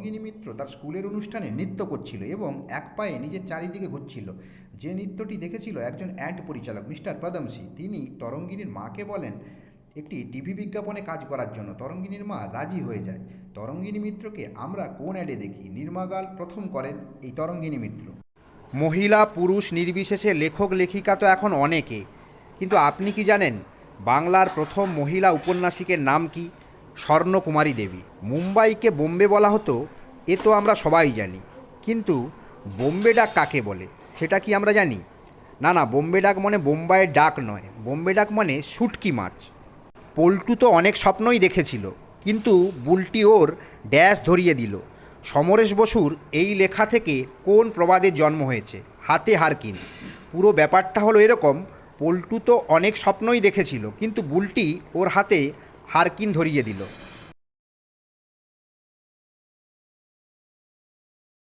তরঙ্গিনী মিত্র তার স্কুলের অনুষ্ঠানে নৃত্য করছিল এবং এক পায়ে নিজের চারিদিকে ঘুরছিল। যে নৃত্যটি দেখেছিল একজন অ্যাড পরিচালক মিস্টার পদমসি, তিনি তরঙ্গিনীর মাকে বলেন একটি টিভি বিজ্ঞাপনে কাজ করার জন্য। তরঙ্গিনীর মা রাজি হয়ে যায়। তরঙ্গিনী মিত্রকে আমরা কোন অ্যাডে দেখি? নির্মাগাল প্রথম করেন এই তরঙ্গিনী মিত্র। মহিলা পুরুষ নির্বিশেষে লেখক লেখিকা তো এখন অনেকে, কিন্তু আপনি কি জানেন বাংলার প্রথম মহিলা উপন্যাসিকের নাম কি? স্বর্ণকুমারী দেবী। মুম্বাইকে বোম্বে বলা হতো, এ তো আমরা সবাই জানি, কিন্তু বোম্বে ডাক কাকে বলে সেটা কি আমরা জানি? না না, বোম্বে ডাক মানে বোম্বাইয়ের ডাক নয়, বোম্বে ডাক মানে শুটকি মাছ। পল্টু তো অনেক স্বপ্নই দেখেছিল, কিন্তু বুলটি ওর ড্যাশ ধরিয়ে দিল। সমরেশ বসুর এই লেখা থেকে কোন প্রবাদের জন্ম হয়েছে? হাতে হারকিন। পুরো ব্যাপারটা হলো এরকম, পল্টু তো অনেক স্বপ্নই দেখেছিল, কিন্তু বুলটি ওর হাতে হারকিন ধরিয়ে দিল।